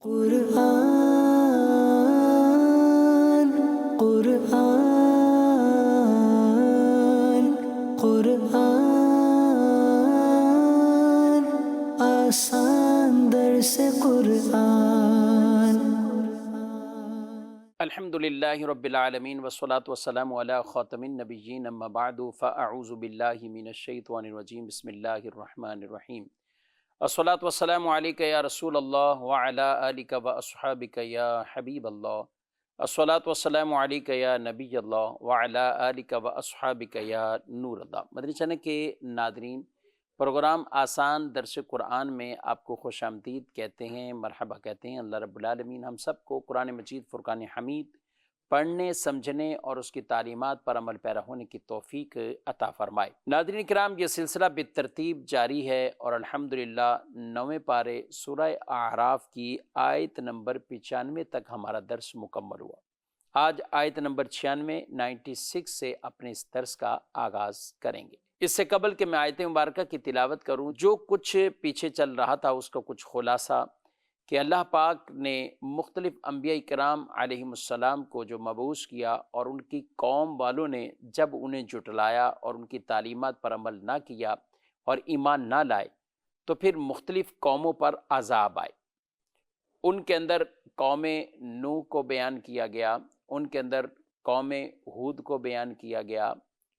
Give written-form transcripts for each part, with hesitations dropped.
قرآن قرآن قرآن آسان درس قرآن۔ الحمدللہ رب العالمین والصلاة والسلام علی خاتم النبیین اما بعد فاعوذ باللہ من الشیطان الرجیم بسم اللہ الرحمن الرحیم۔ الصلاة والسلام علیک یا رسول اللہ وعلی آلک واصحابک یا حبیب اللہ۔ الصلاة والسلام علیک یا نبی اللہ وعلی آلک واصحابک یا نور اللہ۔ مدنی چینل کے ناظرین، پروگرام آسان درس قرآن میں آپ کو خوش آمدید کہتے ہیں، مرحبا کہتے ہیں۔ اللہ رب العالمین ہم سب کو قرآن مجید فرقان حمید پڑھنے، سمجھنے اور اس کی تعلیمات پر عمل پیرا ہونے کی توفیق عطا فرمائے۔ ناظرین کرام، یہ سلسلہ بالترتیب جاری ہے اور الحمدللہ 9ویں پارے سورہ اعراف کی آیت نمبر 95 تک ہمارا درس مکمل ہوا۔ آج آیت نمبر 96 سے اپنے اس درس کا آغاز کریں گے۔ اس سے قبل کہ میں آیت مبارکہ کی تلاوت کروں، جو کچھ پیچھے چل رہا تھا اس کا کچھ خلاصہ کہ اللہ پاک نے مختلف انبیاء کرام علیہم السلام کو جو مبعوث کیا اور ان کی قوم والوں نے جب انہیں جھٹلایا اور ان کی تعلیمات پر عمل نہ کیا اور ایمان نہ لائے تو پھر مختلف قوموں پر عذاب آئے۔ ان کے اندر قوم نوح کو بیان کیا گیا، ان کے اندر قوم ہود کو بیان کیا گیا،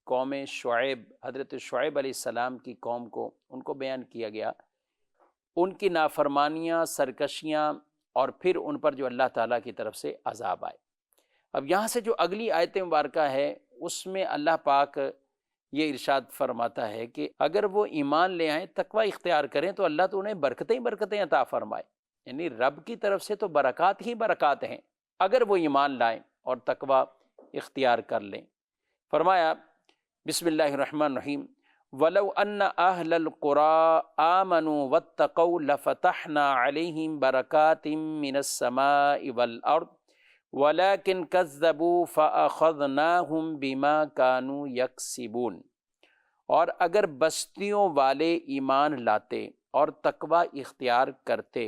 قوم شعیب، حضرت شعیب علیہ السلام کی قوم کو ان کو بیان کیا گیا، ان کی نافرمانیاں، سرکشیاں اور پھر ان پر جو اللہ تعالیٰ کی طرف سے عذاب آئے۔ اب یہاں سے جو اگلی آیت مبارکہ ہے اس میں اللہ پاک یہ ارشاد فرماتا ہے کہ اگر وہ ایمان لے آئیں، تقوی اختیار کریں تو اللہ تو انہیں برکتیں برکتیں عطا فرمائے، یعنی رب کی طرف سے تو برکات ہی برکات ہیں اگر وہ ایمان لائیں اور تقوی اختیار کر لیں۔ فرمایا بسم اللہ الرحمن الرحیم وَلَوْ أَنَّ أَهْلَ الْقُرَىٰ آمَنُوا وَاتَّقَوْا لَفَتَحْنَا عَلَيْهِمْ بَرَكَاتٍ مِّنَ السَّمَاءِ وَالْأَرْضِ وَلَكِنْ كَذَّبُوا فَأَخَذْنَاهُمْ بِمَا كَانُوا يَكْسِبُونَ۔ اور اگر بستیوں والے ایمان لاتے اور تقوی اختیار کرتے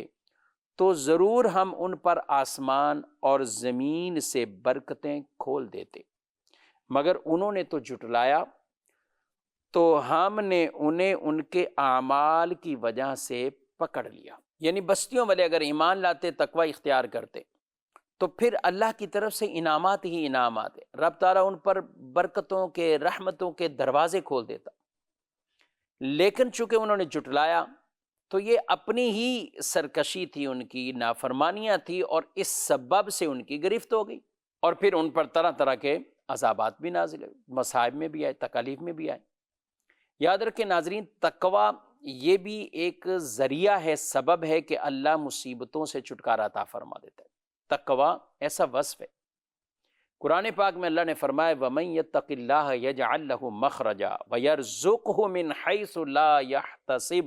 تو ضرور ہم ان پر آسمان اور زمین سے برکتیں کھول دیتے، مگر انہوں نے تو جھٹلایا، تو ہم نے انہیں ان کے اعمال کی وجہ سے پکڑ لیا۔ یعنی بستیوں والے اگر ایمان لاتے، تقوی اختیار کرتے تو پھر اللہ کی طرف سے انعامات ہی انعامات ہیں، رب تعالیٰ ان پر برکتوں کے، رحمتوں کے دروازے کھول دیتا۔ لیکن چونکہ انہوں نے جھٹلایا تو یہ اپنی ہی سرکشی تھی، ان کی نافرمانیاں تھی اور اس سبب سے ان کی گرفت ہو گئی، اور پھر ان پر طرح طرح کے عذابات بھی نازل ہوئے، مصائب میں بھی آئے، تکالیف میں بھی آئے۔ یاد رکھیں ناظرین، تقوی یہ بھی ایک ذریعہ ہے، سبب ہے کہ اللہ مصیبتوں سے چھٹکارا عطا فرما دیتا ہے۔ تقوی ایسا وصف ہے۔ قرآن پاک میں اللہ نے فرمایا وَمَن يَتَّقِ اللَّهَ يَجْعَل لَّهُ مَخْرَجًا وَيَرْزُقْهُ مِنْ حَيْثُ لَا يَحْتَسِبُ،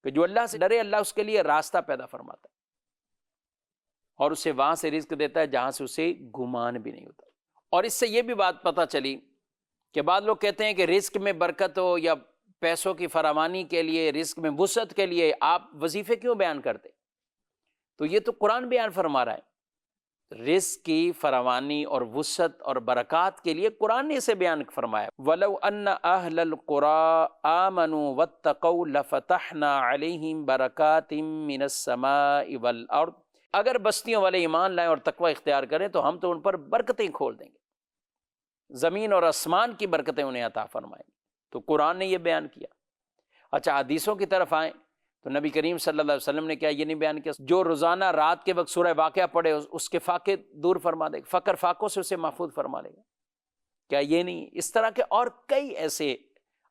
کہ جو اللہ سے ڈرے اللہ اس کے لیے راستہ پیدا فرماتا ہے اور اسے وہاں سے رزق دیتا ہے جہاں سے اسے گمان بھی نہیں ہوتا۔ اور اس سے یہ بھی بات پتہ چلی کہ بعض لوگ کہتے ہیں کہ رزق میں برکت ہو یا پیسوں کی فراوانی کے لیے، رزق میں وسعت کے لیے آپ وظیفے کیوں بیان کرتے؟ تو یہ تو قرآن بیان فرما رہا ہے، رزق کی فراوانی اور وسعت اور برکات کے لیے قرآن نے اسے بیان فرمایا۔ وَلَوْ أَنَّ أَهْلَ الْقُرَىٰ آمَنُوا وَاتَّقَوْا لَفَتَحْنَا عَلَيْهِمْ بَرَكَاتٍ مِّنَ السَّمَاءِ وَالْأَرْضِ، اگر بستیوں والے ایمان لائیں اور تقوی اختیار کریں تو ہم تو ان پر برکتیں کھول دیں گے، زمین اور آسمان کی برکتیں انہیں عطا فرمائیں گے۔ تو قرآن نے یہ بیان کیا۔ اچھا، حدیثوں کی طرف آئیں تو نبی کریم صلی اللہ علیہ وسلم نے کیا یہ نہیں بیان کیا جو روزانہ رات کے وقت سورہ واقعہ پڑھے اس کے فاقے دور فرما دے گا، فقر فاقوں سے اسے محفوظ فرما لے گا؟ کیا یہ نہیں؟ اس طرح کے اور کئی ایسے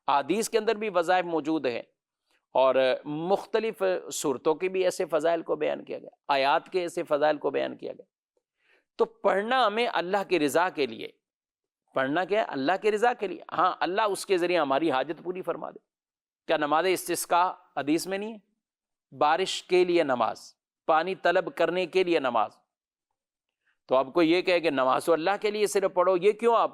حدیث کے اندر بھی وظائف موجود ہیں، اور مختلف صورتوں کے بھی ایسے فضائل کو بیان کیا گیا، آیات کے ایسے فضائل کو بیان کیا گیا۔ تو پڑھنا ہمیں اللہ کی رضا کے لیے، پڑھنا کیا ہے؟ اللہ کی رضا کے لیے۔ ہاں، اللہ اس کے ذریعے ہماری حاجت پوری فرما دے۔ کیا نماز استسقاء حدیث میں نہیں ہے؟ بارش کے لیے نماز، پانی طلب کرنے کے لیے نماز۔ تو آپ کو یہ کہے کہ نماز تو اللہ کے لیے صرف پڑھو، یہ کیوں؟ آپ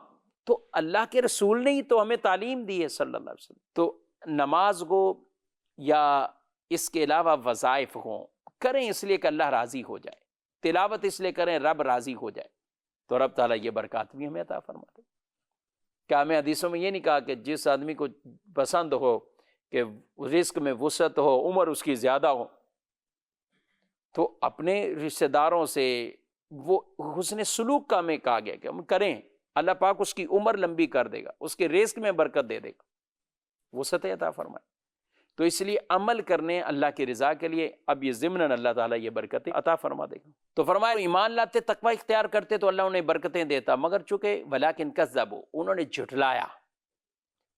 تو اللہ کے رسول نے ہی تو ہمیں تعلیم دی ہے صلی اللہ علیہ وسلم۔ تو نماز کو یا اس کے علاوہ وظائف ہوں، کریں اس لیے کہ اللہ راضی ہو جائے، تلاوت اس لیے کریں رب راضی ہو جائے، تو رب تعالیٰ یہ برکات بھی ہمیں عطا فرماتے۔ کیا ہمیں حدیثوں میں یہ نہیں کہا کہ جس آدمی کو پسند ہو کہ رزق میں وسعت ہو، عمر اس کی زیادہ ہو، تو اپنے رشتہ داروں سے وہ حسن سلوک کا ہمیں کہا گیا کہ ہم کریں، اللہ پاک اس کی عمر لمبی کر دے گا، اس کے رزق میں برکت دے دے گا، وسعت عطا فرمائے۔ تو اس لیے عمل کرنے اللہ کی رضا کے لیے، اب یہ ضمناً اللہ تعالیٰ یہ برکتیں عطا فرما دے گا۔ تو فرمایا ایمان لاتے، تقوی اختیار کرتے تو اللہ انہیں برکتیں دیتا، مگر چونکہ ولیکن کذبوا، انہوں نے جھٹلایا۔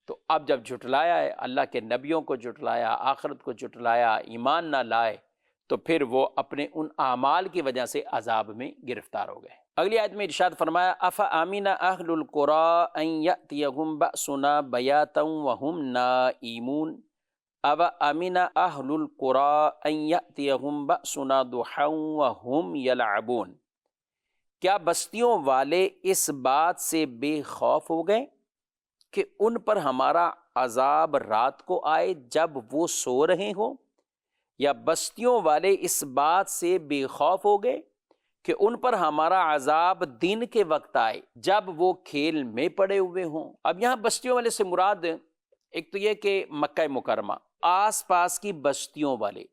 تو اب جب جھٹلایا ہے، اللہ کے نبیوں کو جھٹلایا، آخرت کو جھٹلایا، ایمان نہ لائے، تو پھر وہ اپنے ان اعمال کی وجہ سے عذاب میں گرفتار ہو گئے۔ اگلی آیت میں ارشاد فرمایا افامن اہل القری ان یاتیہم بأسنا بیاتا وہم نائمون اوامن اہل القری ان یاتیہم بأسنا ضحی وہم یلعبون، کیا بستیوں والے اس بات سے بے خوف ہو گئے کہ ان پر ہمارا عذاب رات کو آئے جب وہ سو رہے ہوں، یا بستیوں والے اس بات سے بے خوف ہو گئے کہ ان پر ہمارا عذاب دن کے وقت آئے جب وہ کھیل میں پڑے ہوئے ہوں۔ اب یہاں بستیوں والے سے مراد ایک تو یہ کہ مکہ مکرمہ، آس پاس کی بستیوں والے،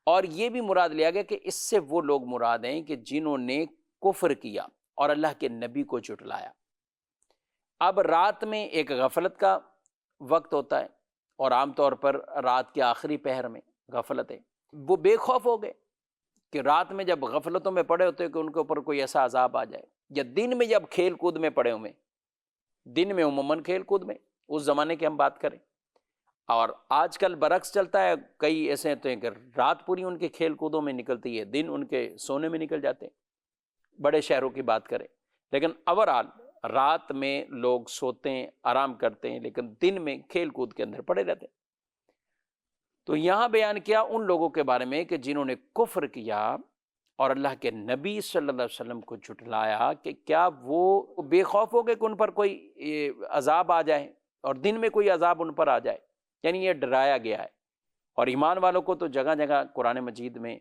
اور یہ بھی مراد لیا گیا کہ اس سے وہ لوگ مراد ہیں کہ جنہوں نے کفر کیا اور اللہ کے نبی کو جھٹلایا۔ اب رات میں ایک غفلت کا وقت ہوتا ہے، اور عام طور پر رات کے آخری پہر میں غفلت ہے، وہ بے خوف ہو گئے کہ رات میں جب غفلتوں میں پڑے ہوتے ہیں کہ ان کے اوپر کوئی ایسا عذاب آ جائے، یا دن میں جب کھیل کود میں پڑے ہوئے، دن میں عموماً کھیل کود میں، اس زمانے کی ہم بات کریں، اور آج کل برعکس چلتا ہے، کئی ایسے ہوتے ہیں کہ رات پوری ان کے کھیل کودوں میں نکلتی ہے، دن ان کے سونے میں نکل جاتے ہیں، بڑے شہروں کی بات کریں، لیکن اوورآل رات میں لوگ سوتے ہیں، آرام کرتے ہیں، لیکن دن میں کھیل کود کے اندر پڑے رہتے ہیں۔ تو یہاں بیان کیا ان لوگوں کے بارے میں کہ جنہوں نے کفر کیا اور اللہ کے نبی صلی اللہ علیہ وسلم کو جھٹلایا، کہ کیا وہ بے خوف ہو گئے کہ ان پر کوئی عذاب آ جائے اور دن میں کوئی عذاب ان پر آ جائے، یعنی یہ ڈرایا گیا ہے۔ اور ایمان والوں کو تو جگہ جگہ قرآن مجید میں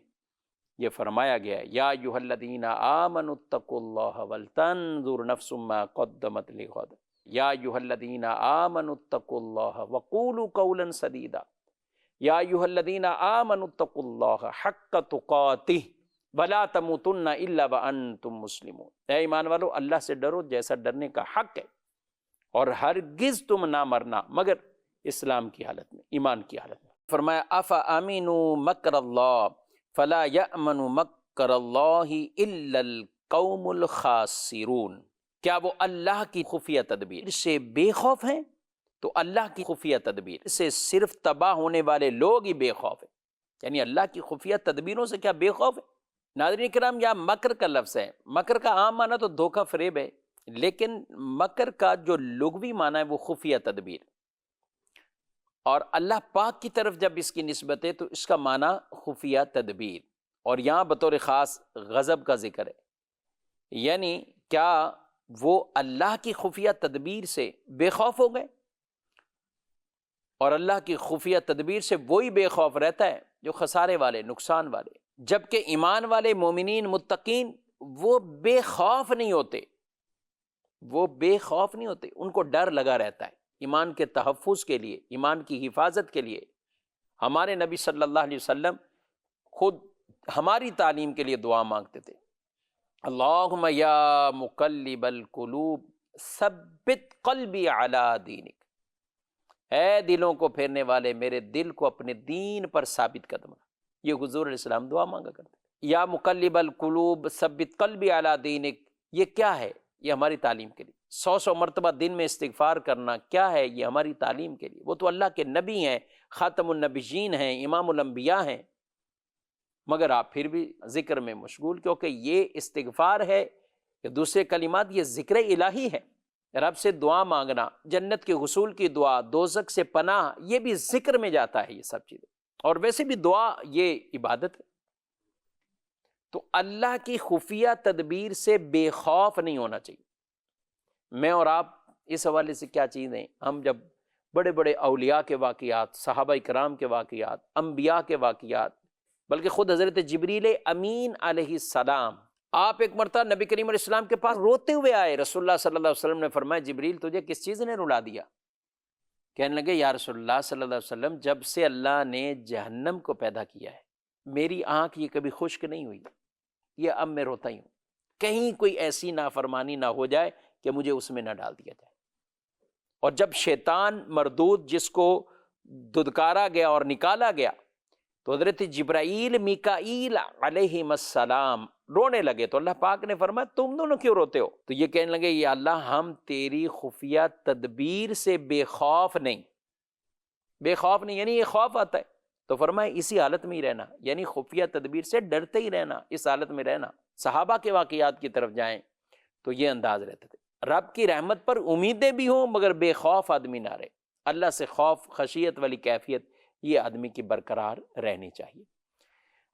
یہ فرمایا گیا ہے، یا ایھا الذین آمنوا اتقوا اللہ ولتنظر نفس ما قدمت لغد، یا ایھا الذین آمنوا اتقوا اللہ وقولوا قولا سدیدا، یا ایھا الذین آمنوا اتقوا اللہ حق تقاتہ ولا تموتن الا وانتم مسلمون، اے ایمان والو اللہ سے ڈرو جیسا ڈرنے کا حق ہے، اور ہرگز تم نہ مرنا مگر اسلام کی حالت میں، ایمان کی حالت میں۔ فرمایا افامنوا مکر اللہ فلا یأمن مکر اللہ الا القوم الخاسرون، کیا وہ اللہ کی خفیہ تدبیر سے بے خوف ہیں؟ تو اللہ کی خفیہ تدبیر سے صرف تباہ ہونے والے لوگ ہی بے خوف ہیں، یعنی اللہ کی خفیہ تدبیروں سے کیا بے خوف ہے؟ ناظرین کرام، یا مکر کا لفظ ہے، مکر کا عام معنی تو دھوکہ فریب ہے، لیکن مکر کا جو لغوی معنی ہے وہ خفیہ تدبیر، اور اللہ پاک کی طرف جب اس کی نسبت ہے تو اس کا معنی خفیہ تدبیر، اور یہاں بطور خاص غضب کا ذکر ہے، یعنی کیا وہ اللہ کی خفیہ تدبیر سے بے خوف ہو گئے؟ اور اللہ کی خفیہ تدبیر سے وہی بے خوف رہتا ہے جو خسارے والے، نقصان والے، جبکہ ایمان والے مومنین متقین وہ بے خوف نہیں ہوتے، وہ بے خوف نہیں ہوتے، ان کو ڈر لگا رہتا ہے۔ ایمان کے تحفظ کے لیے، ایمان کی حفاظت کے لیے ہمارے نبی صلی اللہ علیہ وسلم خود ہماری تعلیم کے لیے دعا مانگتے تھے، اللہم یا مقلب القلوب ثبت قلبی علی دینک، اے دلوں کو پھیرنے والے میرے دل کو اپنے دین پر ثابت قدم رکھ، یہ حضور علیہ السلام دعا مانگا کرتے تھے۔ یا مقلب القلوب ثبت قلبی علی دینک، یہ کیا ہے؟ یہ ہماری تعلیم کے لیے 100 مرتبہ دن میں استغفار کرنا کیا ہے؟ یہ ہماری تعلیم کے لیے۔ وہ تو اللہ کے نبی ہیں، خاتم النبیین ہیں، امام الانبیاء ہیں، مگر آپ پھر بھی ذکر میں مشغول، کیونکہ یہ استغفار ہے کہ دوسرے کلمات، یہ ذکر الہی ہے، رب سے دعا مانگنا، جنت کے حصول کی دعا، دوزخ سے پناہ، یہ بھی ذکر میں جاتا ہے یہ سب چیزیں، اور ویسے بھی دعا یہ عبادت ہے۔ تو اللہ کی خفیہ تدبیر سے بے خوف نہیں ہونا چاہیے۔ میں اور آپ اس حوالے سے کیا چیزیں، ہم جب بڑے بڑے اولیاء کے واقعات، صحابہ کرام کے واقعات، انبیاء کے واقعات، بلکہ خود حضرت جبریل امین علیہ السلام آپ ایک مرتبہ نبی کریم علیہ السلام کے پاس روتے ہوئے آئے. رسول اللہ صلی اللہ علیہ وسلم نے فرمایا جبریل تجھے کس چیز نے رلا دیا؟ کہنے لگے یا رسول اللہ صلی اللہ علیہ وسلم جب سے اللہ نے جہنم کو پیدا کیا ہے میری آنکھ یہ کبھی خشک نہیں ہوئی، یہ اب میں روتا ہی ہوں، کہیں کوئی ایسی نافرمانی نہ ہو جائے کہ مجھے اس میں نہ ڈال دیا جائے. اور جب شیطان مردود جس کو دھدکارا گیا اور نکالا گیا تو حضرت جبرائیل میکائیل علیہ السلام رونے لگے. تو اللہ پاک نے فرمایا تم دونوں کیوں روتے ہو؟ تو یہ کہنے لگے یا اللہ ہم تیری خفیہ تدبیر سے بے خوف نہیں یعنی یہ خوف آتا ہے تو فرمایا اسی حالت میں ہی رہنا، یعنی خفیہ تدبیر سے ڈرتے ہی رہنا، اس حالت میں رہنا. صحابہ کے واقعات کی طرف جائیں تو یہ انداز رہتے تھے، رب کی رحمت پر امیدیں بھی ہوں مگر بے خوف آدمی نہ رہے. اللہ سے خوف خشیت والی کیفیت یہ آدمی کی برقرار رہنی چاہیے.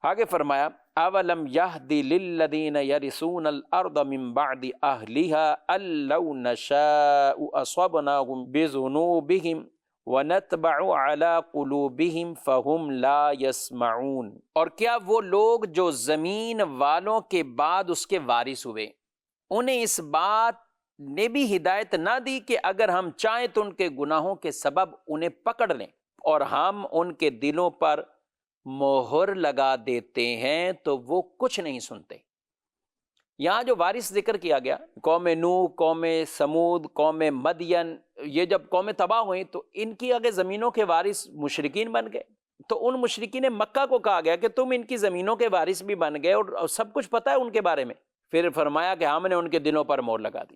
آگے فرمایا اولم یہدی للذین یرثون الارض من بعد اہلها ان لو نشاء اصبناهم بذنوبهم ونتبع على قلوبهم فهم لا يسمعون. اور کیا وہ لوگ جو زمین والوں کے بعد اس کے وارث ہوئے انہیں اس بات نے بھی ہدایت نہ دی کہ اگر ہم چاہیں تو ان کے گناہوں کے سبب انہیں پکڑ لیں اور ہم ان کے دلوں پر مہر لگا دیتے ہیں تو وہ کچھ نہیں سنتے. یہاں جو وارث ذکر کیا گیا قوم نوح، قوم سمود، قوم مدین، یہ جب قومیں تباہ ہوئیں تو ان کی آگے زمینوں کے وارث مشرکین بن گئے. تو ان مشرکین مکہ کو کہا گیا کہ تم ان کی زمینوں کے وارث بھی بن گئے اور سب کچھ پتہ ہے ان کے بارے میں. پھر فرمایا کہ ہم نے ان کے دلوں پر مہر لگا دی،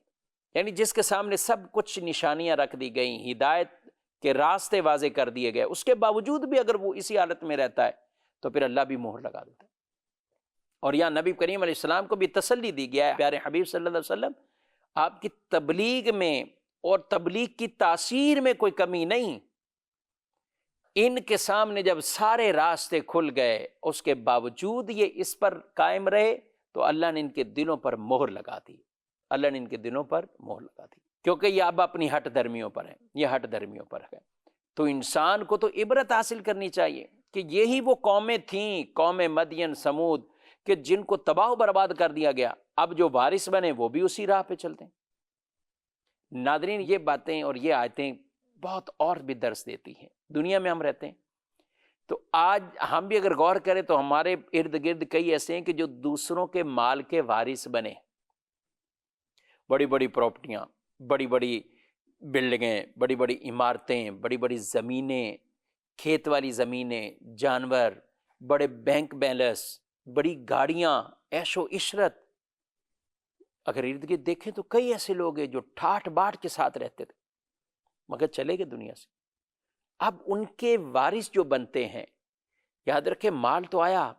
یعنی جس کے سامنے سب کچھ نشانیاں رکھ دی گئیں، ہدایت کے راستے واضح کر دیے گئے، اس کے باوجود بھی اگر وہ اسی حالت میں رہتا ہے تو پھر اللہ بھی مہر لگا دیتا ہے. اور یہاں نبی کریم علیہ السلام کو بھی تسلی دی گیا ہے، پیارے حبیب صلی اللہ علیہ وسلم آپ کی تبلیغ میں اور تبلیغ کی تاثیر میں کوئی کمی نہیں. ان کے سامنے جب سارے راستے کھل گئے اس کے باوجود یہ اس پر قائم رہے تو اللہ نے ان کے دلوں پر مہر لگا دی، اللہ نے ان کے دلوں پر مہر لگا دی، کیونکہ یہ اب اپنی ہٹ درمیوں پر ہیں، یہ ہٹ درمیوں پر ہے. تو انسان کو تو عبرت حاصل کرنی چاہیے کہ یہی وہ قومیں تھیں، قوم مدین سمود، کہ جن کو تباہ و برباد کر دیا گیا، اب جو وارث بنے وہ بھی اسی راہ پہ چلتے ہیں. ناظرین یہ باتیں اور یہ آیتیں بہت اور بھی درس دیتی ہیں. دنیا میں ہم رہتے ہیں تو آج ہم بھی اگر غور کریں تو ہمارے ارد گرد کئی ایسے ہیں کہ جو دوسروں کے مال کے وارث بنے، بڑی بڑی پراپرٹیاں، بڑی بڑی بلڈنگیں، بڑی بڑی عمارتیں، بڑی بڑی زمینیں، کھیت والی زمینیں، جانور، بڑے بینک بیلنس، بڑی گاڑیاں، عیش و عشرت. اگر ارد گرد دیکھیں تو کئی ایسے لوگ ہیں جو ٹھاٹ باٹ کے ساتھ رہتے تھے مگر چلے گئے دنیا سے. اب ان کے وارث جو بنتے ہیں، یاد رکھیں مال تو آیا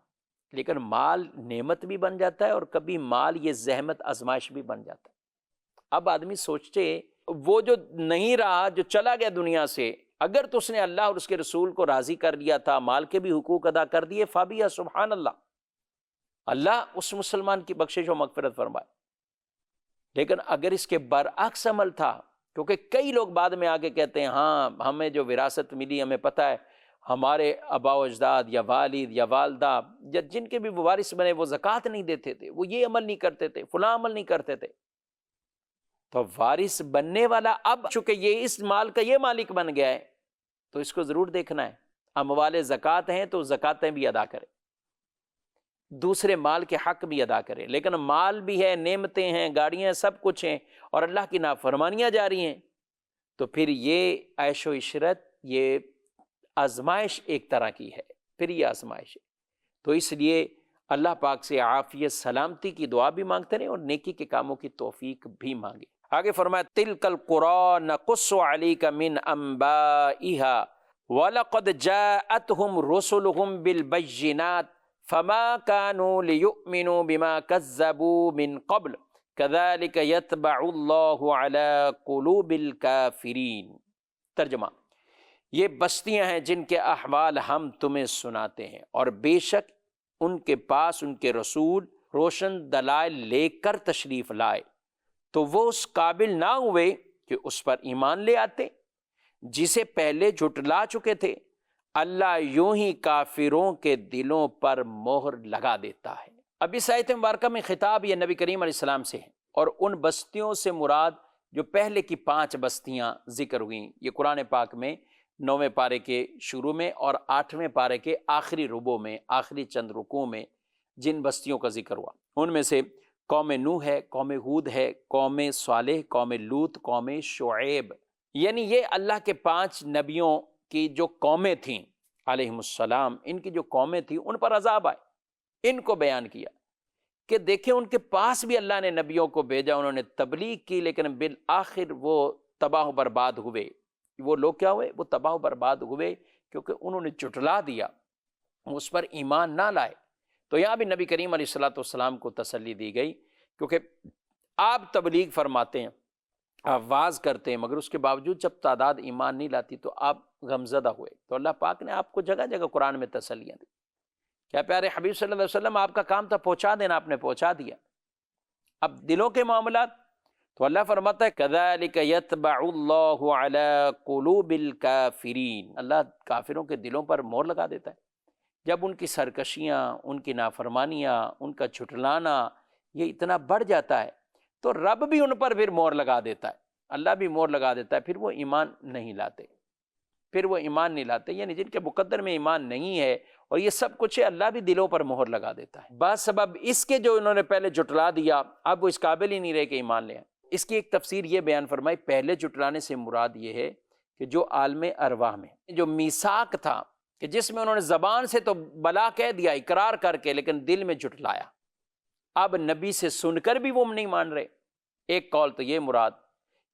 لیکن مال نعمت بھی بن جاتا ہے اور کبھی مال یہ زحمت آزمائش بھی بن جاتا ہے. اب آدمی سوچتے وہ جو نہیں رہا، جو چلا گیا دنیا سے، اگر تو اس نے اللہ اور اس کے رسول کو راضی کر لیا تھا، مال کے بھی حقوق ادا کر دیے، فابیا سبحان اللہ، اللہ اس مسلمان کی بخشش و مغفرت فرمائے. لیکن اگر اس کے برعکس عمل تھا، کیونکہ کئی لوگ بعد میں آگے کہتے ہیں ہاں ہمیں جو وراثت ملی ہمیں پتہ ہے ہمارے آباء و اجداد یا والد یا والدہ یا جن کے بھی وارث بنے وہ زکوٰۃ نہیں دیتے تھے، وہ یہ عمل نہیں کرتے تھے، فلاں عمل نہیں کرتے تھے. تو وارث بننے والا اب چونکہ یہ اس مال کا یہ مالک بن گیا ہے تو اس کو ضرور دیکھنا ہے، اموال زکوٰۃ ہیں تو زکوٰۃیں بھی ادا کرے، دوسرے مال کے حق بھی ادا کرے. لیکن مال بھی ہے، نعمتیں ہیں، گاڑیاں، سب کچھ ہیں اور اللہ کی نافرمانیاں جاری ہیں تو پھر یہ عیش و عشرت یہ آزمائش ایک طرح کی ہے، پھر یہ آزمائش ہے. تو اس لیے اللہ پاک سے عافیت سلامتی کی دعا بھی مانگتے رہیں اور نیکی کے کاموں کی توفیق بھی مانگے. آگے فرمایا تلک القریٰ نقص علیک من انبائها وَلَقَدْ جَاءَتْهُمْ رُسُلُهُمْ بِالْبَيِّنَاتِ فَمَا كَانُوا لِيُؤْمِنُوا بِمَا كَذَّبُوا مِنْ قَبْلُ كَذَلِكَ يَطْبَعُ اللَّهُ عَلَى قُلُوبِ الْكَافِرِينَ. ترجمہ، یہ بستیاں ہیں جن کے احوال ہم تمہیں سناتے ہیں اور بے شک ان کے پاس ان کے رسول روشن دلائل لے کر تشریف لائے تو وہ اس قابل نہ ہوئے کہ اس پر ایمان لے آتے جسے پہلے جھٹلا چکے تھے. اللہ یوں ہی کافروں کے دلوں پر مہر لگا دیتا ہے۔ اب اس آیت مبارکہ میں خطاب یہ نبی کریم علیہ السلام سے ہے، اور ان بستیوں سے مراد جو پہلے کی 5 بستیاں ذکر ہوئیں، یہ قرآن پاک میں 9ویں پارے کے شروع میں اور 8ویں پارے کے آخری ربع میں، آخری چند رکوع میں جن بستیوں کا ذکر ہوا، ان میں سے قوم نوح ہے، قوم ہود ہے، قوم صالح، قوم لوط، قوم شعیب، یعنی یہ اللہ کے 5 نبیوں کی جو قومیں تھیں علیہم السلام، ان کی جو قومیں تھیں ان پر عذاب آئے۔ ان کو بیان کیا کہ دیکھیں ان کے پاس بھی اللہ نے نبیوں کو بھیجا، انہوں نے تبلیغ کی، لیکن بالآخر وہ تباہ و برباد ہوئے۔ وہ لوگ کیا ہوئے؟ وہ تباہ و برباد ہوئے کیونکہ انہوں نے جھٹلا دیا، اس پر ایمان نہ لائے۔ تو یہاں بھی نبی کریم علیہ السلام کو تسلی دی گئی، کیونکہ آپ تبلیغ فرماتے ہیں، آپ واعظ کرتے ہیں، مگر اس کے باوجود جب تعداد ایمان نہیں لاتی تو آپ غمزدہ ہوئے۔ تو اللہ پاک نے آپ کو جگہ جگہ قرآن میں تسلیاں دی۔ کیا پیارے حبیب صلی اللہ علیہ وسلم، آپ کا کام تھا پہنچا دینا، آپ نے پہنچا دیا۔ اب دلوں کے معاملات تو اللہ فرماتا ہے کذالک یطبع اللہ علی قلوب الکافرین، اللہ کافروں کے دلوں پر مہر لگا دیتا ہے۔ جب ان کی سرکشیاں، ان کی نافرمانیاں، ان کا جھٹلانا یہ اتنا بڑھ جاتا ہے تو رب بھی ان پر پھر مہر لگا دیتا ہے، اللہ بھی مہر لگا دیتا ہے، پھر وہ ایمان نہیں لاتے، یعنی جن کے مقدر میں ایمان نہیں ہے اور یہ سب کچھ ہے، اللہ بھی دلوں پر مہر لگا دیتا ہے۔ بعض سبب اس کے جو انہوں نے پہلے جھٹلا دیا، اب وہ اس قابل ہی نہیں رہے کہ ایمان لے آئیں۔ اس کی ایک تفسیر یہ بیان فرمائی، پہلے جھٹلانے سے مراد یہ ہے کہ جو عالم ارواح میں جو میثاق تھا، کہ جس میں انہوں نے زبان سے تو بلا کہہ دیا اقرار کر کے، لیکن دل میں جھٹلایا، اب نبی سے سن کر بھی وہ نہیں مان رہے۔ ایک قول تو یہ مراد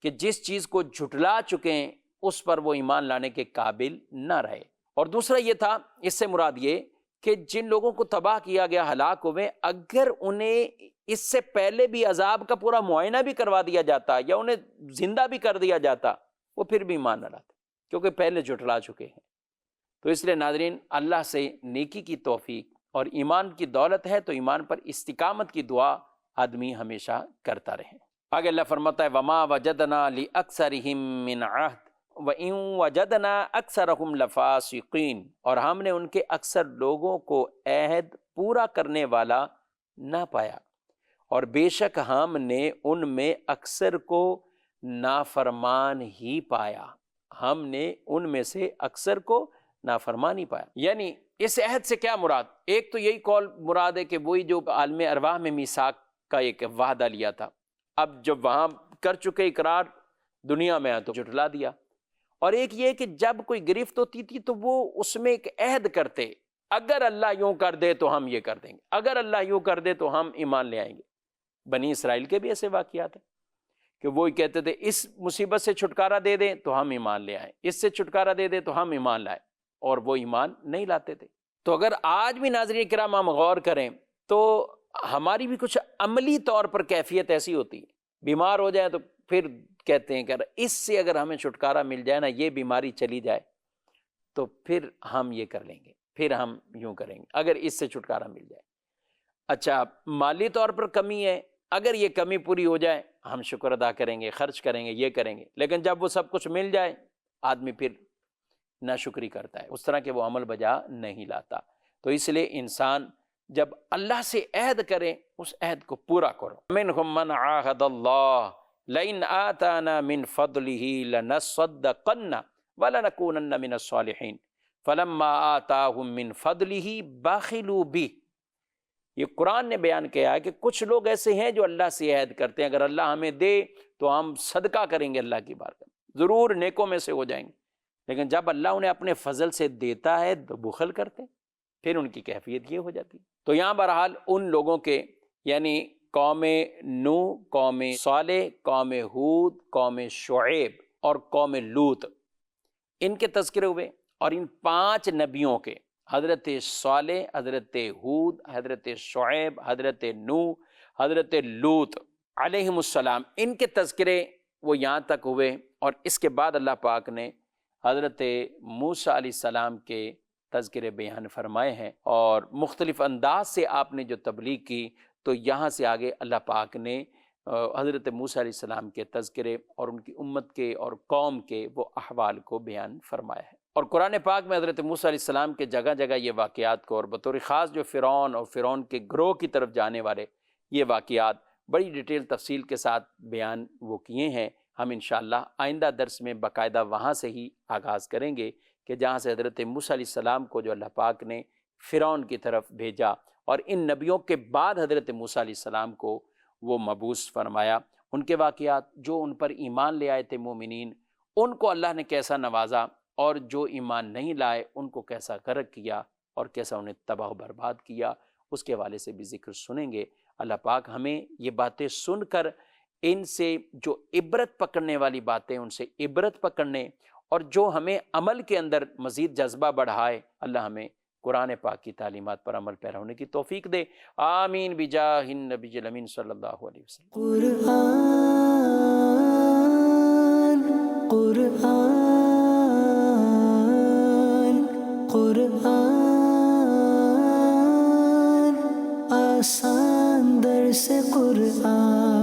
کہ جس چیز کو جھٹلا چکے ہیں اس پر وہ ایمان لانے کے قابل نہ رہے، اور دوسرا یہ تھا، اس سے مراد یہ کہ جن لوگوں کو تباہ کیا گیا، ہلاک ہوئے، اگر انہیں اس سے پہلے بھی عذاب کا پورا معائنہ بھی کروا دیا جاتا یا انہیں زندہ بھی کر دیا جاتا، وہ پھر بھی ایمان نہ لاتے، کیونکہ پہلے جھٹلا چکے ہیں۔ تو اس لیے ناظرین، اللہ سے نیکی کی توفیق اور ایمان کی دولت ہے تو ایمان پر استقامت کی دعا آدمی ہمیشہ کرتا رہے۔ آگے اللہ فرماتا ہے وَمَا وَجَدْنَا لِأَكْثَرِهِم مِّنْ عَهْدٍ وَإِن وَجَدْنَا أَكْثَرَهُمْ لَفَاسِقِينَ، اور ہم نے ان کے اکثر لوگوں کو عہد پورا کرنے والا نہ پایا، اور بے شک ہم نے ان میں اکثر کو نافرمان ہی پایا، ہم نے ان میں سے اکثر کو نافرمان ہی پایا۔ یعنی اس عہد سے کیا مراد؟ ایک تو یہی قول مراد ہے کہ وہی جو عالم ارواح میں میثاق کا ایک وعدہ لیا تھا، اب جب وہاں کر چکے اقرار، دنیا میں تو جھٹلا دیا۔ اور ایک یہ کہ جب کوئی گرفت ہوتی تھی تو وہ اس میں ایک عہد کرتے، اگر اللہ یوں کر دے تو ہم یہ کر دیں گے، اگر اللہ یوں کر دے تو ہم ایمان لے آئیں گے۔ بنی اسرائیل کے بھی ایسے واقعات ہیں کہ وہی کہتے تھے اس مصیبت سے چھٹکارا دے دیں تو ہم ایمان لے آئیں، اس سے چھٹکارا دے دیں تو ہم ایمان لائیں، اور وہ ایمان نہیں لاتے تھے۔ تو اگر آج بھی ناظرین کرام ہم غور کریں تو ہماری بھی کچھ عملی طور پر کیفیت ایسی ہوتی ہے، بیمار ہو جائے تو پھر کہتے ہیں کہ اس سے اگر ہمیں چھٹکارا مل جائے نا، یہ بیماری چلی جائے تو پھر ہم یہ کر لیں گے، پھر ہم یوں کریں گے اگر اس سے چھٹکارا مل جائے۔ اچھا، مالی طور پر کمی ہے، اگر یہ کمی پوری ہو جائے ہم شکر ادا کریں گے، خرچ کریں گے، یہ کریں گے، لیکن جب وہ سب کچھ مل جائے آدمی پھر ناشکری کرتا ہے، اس طرح کے وہ عمل بجا نہیں لاتا۔ تو اس لیے انسان جب اللہ سے عہد کرے اس عہد کو پورا کرو۔ منہم من عاہد اللہ لئن آتانا من فضلہ لنصدقن ولنکونن من الصالحین فلما آتاہم من فضلہ بخلوا بہ۔ یہ قرآن نے بیان کیا ہے کہ کچھ لوگ ایسے ہیں جو اللہ سے عہد کرتے ہیں، اگر اللہ ہمیں دے تو ہم صدقہ کریں گے، اللہ کی بارگاہ میں ضرور نیکوں میں سے ہو جائیں گے، لیکن جب اللہ انہیں اپنے فضل سے دیتا ہے تو بخل کرتے ہیں، پھر ان کی کیفیت یہ ہو جاتی ہے۔ تو یہاں بہرحال ان لوگوں کے یعنی قوم نوح، قوم صالح، قوم ہود، قوم شعیب اور قوم لوط، ان کے تذکرے ہوئے، اور ان 5 نبیوں کے، حضرت صالح، حضرت ہود، حضرت شعیب، حضرت نوح، حضرت لوط علیہم السلام، ان کے تذکرے وہ یہاں تک ہوئے، اور اس کے بعد اللہ پاک نے حضرت موسیٰ علیہ السلام کے تذکرے بیان فرمائے ہیں، اور مختلف انداز سے آپ نے جو تبلیغ کی، تو یہاں سے آگے اللہ پاک نے حضرت موسیٰ علیہ السلام کے تذکرے اور ان کی امت کے اور قوم کے وہ احوال کو بیان فرمایا ہے۔ اور قرآن پاک میں حضرت موسیٰ علیہ السلام کے جگہ جگہ یہ واقعات کو، اور بطور خاص جو فرعون اور فرعون کے گروہ کی طرف جانے والے یہ واقعات بڑی ڈیٹیل تفصیل کے ساتھ بیان وہ کیے ہیں۔ ہم انشاءاللہ آئندہ درس میں باقاعدہ وہاں سے ہی آغاز کریں گے کہ جہاں سے حضرت موسیٰ علیہ السلام کو جو اللہ پاک نے فرعون کی طرف بھیجا، اور ان نبیوں کے بعد حضرت موسیٰ علیہ السلام کو وہ مبعوث فرمایا، ان کے واقعات، جو ان پر ایمان لے آئے تھے مومنین ان کو اللہ نے کیسا نوازا، اور جو ایمان نہیں لائے ان کو کیسا غرق کیا اور کیسا انہیں تباہ و برباد کیا، اس کے حوالے سے بھی ذکر سنیں گے۔ اللہ پاک ہمیں یہ باتیں سن کر ان سے جو عبرت پکڑنے والی باتیں ان سے عبرت پکڑنے، اور جو ہمیں عمل کے اندر مزید جذبہ بڑھائے، اللہ ہمیں قرآن پاک کی تعلیمات پر عمل پیرا ہونے کی توفیق دے۔ آمین بجاہ النبی الامین صلی اللہ علیہ وسلم۔ قرآن آسان درس قرآن